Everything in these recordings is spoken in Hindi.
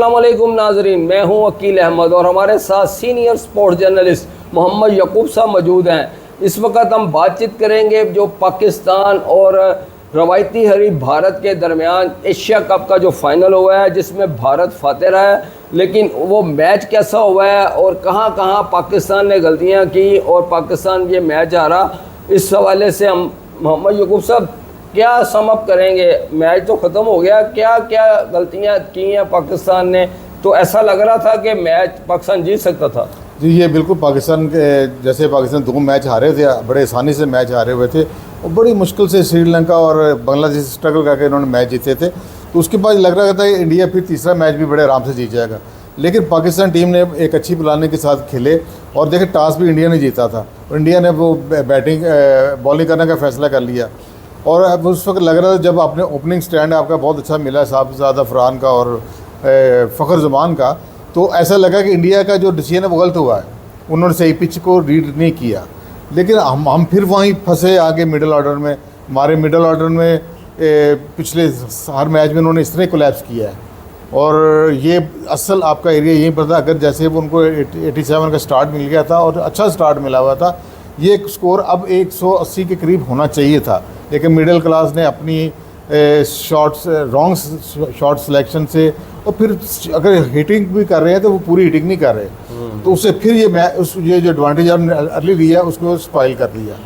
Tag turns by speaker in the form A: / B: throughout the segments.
A: अस्सलामुअलैकुम नाजरीन, मैं हूं वकील अहमद और हमारे साथ सीनियर स्पोर्ट्स जर्नलिस्ट मोहम्मद यकूब साहब मौजूद हैं। इस वक्त हम बातचीत करेंगे जो पाकिस्तान और रवायती हरीफ भारत के दरमियान एशिया कप का जो फाइनल हुआ है जिसमें भारत फातेह रहा है, लेकिन वो मैच कैसा हुआ है और कहां कहां पाकिस्तान ने गलतियां की और पाकिस्तान ये मैच हारा। इस हवाले से हम मोहम्मद यकूब साहब क्या समअप करेंगे। मैच तो ख़त्म हो गया, क्या क्या गलतियां की हैं पाकिस्तान ने? तो ऐसा लग रहा था कि मैच पाकिस्तान जीत सकता था।
B: जी, ये बिल्कुल पाकिस्तान के जैसे पाकिस्तान 2 मैच हारे थे, बड़े आसानी से मैच हारे हुए थे और बड़ी मुश्किल से श्रीलंका और बांग्लादेश स्ट्रगल करके इन्होंने मैच जीते थे। तो उसके बाद लग रहा था कि इंडिया फिर तीसरा मैच भी बड़े आराम से जीत जाएगा, लेकिन पाकिस्तान टीम ने एक अच्छी प्लानिंग के साथ खेले और देखे टॉस भी इंडिया ने जीता था और इंडिया ने वो बॉलिंग करने का फैसला कर लिया। और अब उस वक्त लग रहा था जब आपने ओपनिंग स्टैंड आपका बहुत अच्छा मिला साहबजादा फरहान का और फ़खर ज़मान का, तो ऐसा लगा कि इंडिया का जो डिसीजन है वो गलत हुआ है, उन्होंने सही पिच को रीड नहीं किया। लेकिन हम फिर वहीं फंसे आगे मिडल ऑर्डर में। हमारे मिडल ऑर्डर में पिछले हर मैच में उन्होंने इस तरह कोलैप्स किया है और ये असल आपका एरिया यहीं पर था। अगर जैसे वो उनको 87 का स्टार्ट मिल गया था और अच्छा स्टार्ट मिला हुआ था, ये स्कोर अब 180 के करीब होना चाहिए था, लेकिन मिडिल क्लास ने अपनी शॉट्स रॉन्ग शॉट सिलेक्शन से और फिर अगर हिटिंग भी कर रहे हैं तो वो पूरी हिटिंग नहीं कर रहे, तो उससे फिर ये जो एडवांटेज अर्ली लिया उसको स्पॉइल कर दिया।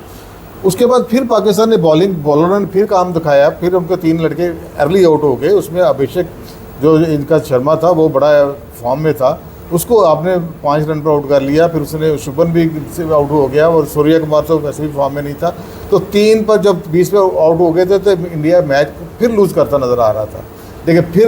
B: उसके बाद फिर पाकिस्तान ने बॉलरों ने फिर काम दिखाया, फिर उनको 3 लड़के अर्ली आउट हो गए। उसमें अभिषेक जो इनका शर्मा था वो बड़ा फॉर्म में था, उसको आपने 5 रन पर आउट कर लिया। फिर उसने शुभन भी से आउट हो गया और सूर्य कुमार तो वैसे भी फॉर्म में नहीं था। तो 3 पर जब 20 पे आउट हो गए थे तो इंडिया मैच फिर लूज़ करता नज़र आ रहा था। लेकिन फिर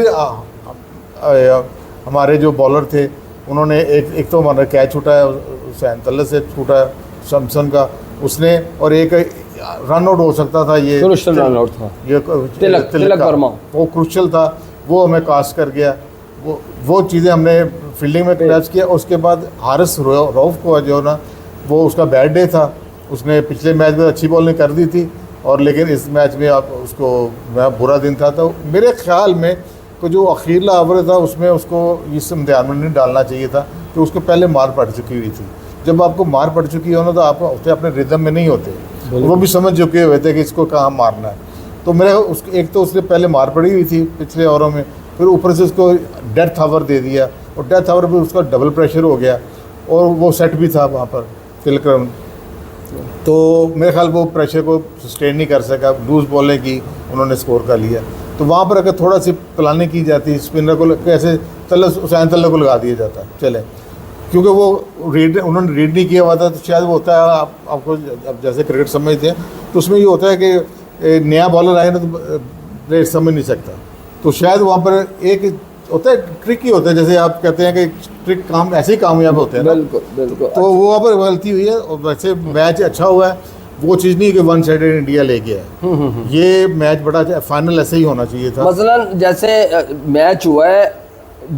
B: हमारे जो बॉलर थे उन्होंने एक तो हमारा कैच छूटा, हुसैन तल्ले से छूटा शमसन का उसने, और एक रन आउट हो सकता था, ये
A: रन आउट था, ये तिलक वर्मा,
B: वो क्रूशल था, वो हमें कास्ट कर गया। वो चीज़ें हमने फील्डिंग में क्रैच किया। उसके बाद हारिस रऊफ को जो ना वो उसका बैड डे था, उसने पिछले मैच में अच्छी बॉलिंग कर दी थी और लेकिन इस मैच में आप उसको बुरा दिन था। तो मेरे ख्याल में तो जो अखीरला ओवर था उसमें उसको इस इम्तिहान में नहीं डालना चाहिए था कि उसको पहले मार पड़ चुकी हुई थी। जब आपको मार पड़ चुकी हो ना तो आप अपने रिदम में नहीं होते, वो भी समझ चुके हुए थे कि इसको कहाँ मारना है। तो मेरा एक तो उसने पहले मार पड़ी हुई थी पिछले ओवरों में, फिर ऊपर से उसको डेथ ओवर दे दिया और डेथ ओवर पर उसका डबल प्रेशर हो गया और वो सेट भी था वहाँ पर तिलक, तो मेरे ख्याल वो प्रेशर को सस्टेन नहीं कर सका, लूज़ बॉलिंग की उन्होंने स्कोर कर लिया। तो वहाँ पर अगर थोड़ा सी प्लानिंग की जाती, स्पिनर को कैसे हुसैन तल्ले को लगा दिया जाता चले, क्योंकि वो उन्होंने रीड नहीं किया हुआ था। तो शायद वो होता है आपको अब जैसे क्रिकेट समझते हैं तो उसमें ये होता है कि नया बॉलर आए ना तो प्लेयर समझ नहीं सकता, तो शायद वहाँ पर एक होता है ट्रिक ही होता है, जैसे आप कहते हैं कि ट्रिक काम ऐसे ही कामयाब होते हैं।
A: बिल्कुल बिल्कुल।
B: तो वो वहाँ पर गलती हुई है और वैसे मैच अच्छा हुआ है, वो चीज़ नहीं कि वन साइडेड इंडिया ले गया है। ये मैच बड़ा फाइनल ऐसे ही होना चाहिए था।
A: मसलन जैसे मैच हुआ है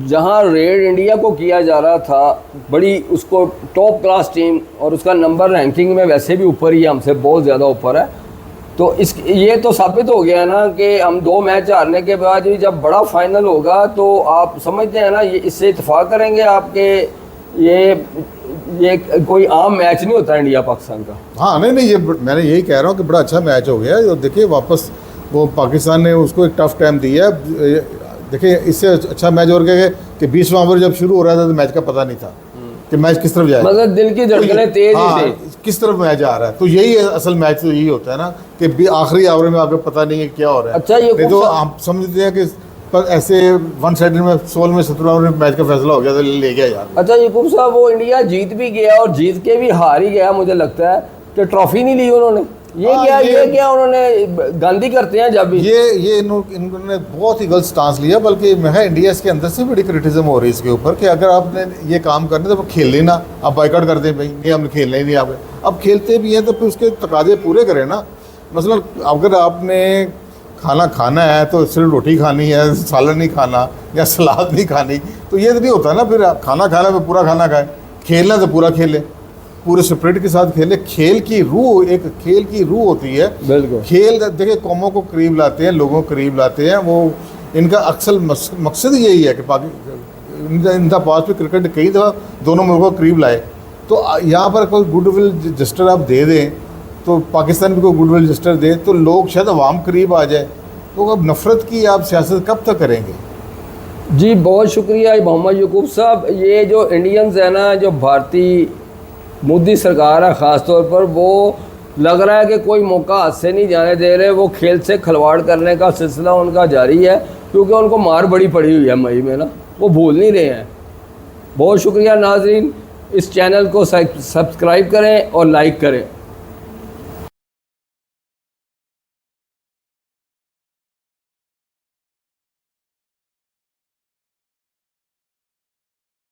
A: जहाँ रेड इंडिया को किया जा रहा था, बड़ी उसको टॉप क्लास टीम और उसका नंबर रैंकिंग में वैसे भी ऊपर ही, हमसे बहुत ज़्यादा ऊपर है। तो ये तो साबित हो गया ना कि हम 2 मैच हारने के बाद भी जब बड़ा फाइनल होगा तो आप समझते हैं ना ये इससे इत्तेफाक करेंगे आपके ये कोई आम मैच नहीं होता इंडिया पाकिस्तान का। हाँ
B: नहीं, ये मैंने यही कह रहा हूँ कि बड़ा अच्छा मैच हो गया। और देखिए वापस वो पाकिस्तान ने उसको एक टफ टाइम दिया। देखिए इससे अच्छा मैच और क्या कि 20वां ओवर जब शुरू हो रहा था तो मैच का पता नहीं था कि मैच किस तरफ जाए,
A: मतलब दिल की धड़कनें तेज ही थी
B: किस तरफ मैच जा रहा है। तो यही असल मैच तो यही होता है ना कि आखिरी ओवर में आपको पता नहीं है क्या हो रहा है।
A: अच्छा, ये
B: तो आप समझते हैं कि पर ऐसे वन साइडेड में 16 में 17 ओवर में मैच का फैसला हो गया तो ले गया यार।
A: अच्छा यकूब साहब, वो इंडिया जीत भी गया और जीत के भी हार ही गया, मुझे लगता है कि ट्रॉफी नहीं ली उन्होंने। ये क्या उन्होंने गांधी करते हैं जब भी
B: ये इन्होंने बहुत ही गलत स्टांस लिया। बल्कि मैं इंडिया के अंदर से बड़ी क्रिटिसिज्म हो रही है इसके ऊपर कि अगर आपने ये काम करने तो खेल लेना, आप बाइकआउट कर दें, भाई नहीं हमने खेलना ही नहीं। आप अब खेलते भी हैं तो फिर उसके तकाजे पूरे करें ना। मसलन अगर आपने खाना है तो सिर्फ रोटी खानी है, सालन नहीं खाना या सलाद नहीं खानी, तो ये तो नहीं होता ना। फिर खाना खाना तो पूरा खाना खाए, खेलना तो पूरा खेले, पूरे स्पिरिट के साथ खेले। खेल की रूह होती है।
A: बिल्कुल।
B: खेल देखिए कौमों को करीब लाते हैं, लोगों को करीब लाते हैं। वो इनका अक्सर मकसद यही है कि इन द पास भी क्रिकेट कई दफ़ा दोनों मुल्कों को करीब लाए। तो यहाँ पर कोई गुडविल रजिस्टर आप दे दें, तो पाकिस्तान भी कोई गुडविल रजिस्टर दे, तो लोग शायद अवाम करीब आ जाए। तो अब नफ़रत की आप सियासत कब तक करेंगे?
A: जी बहुत शुक्रिया मोहम्मद यकूब साहब। ये जो इंडियंस है ना, जो भारतीय मोदी सरकार है ख़ास तौर पर, वो लग रहा है कि कोई मौका हाथ से नहीं जाने दे रहे। वो खेल से खिलवाड़ करने का सिलसिला उनका जारी है, क्योंकि उनको मार बड़ी पड़ी हुई है मई में ना, वो भूल नहीं रहे हैं। बहुत शुक्रिया नाजरीन, इस चैनल को सब्सक्राइब करें और लाइक करें।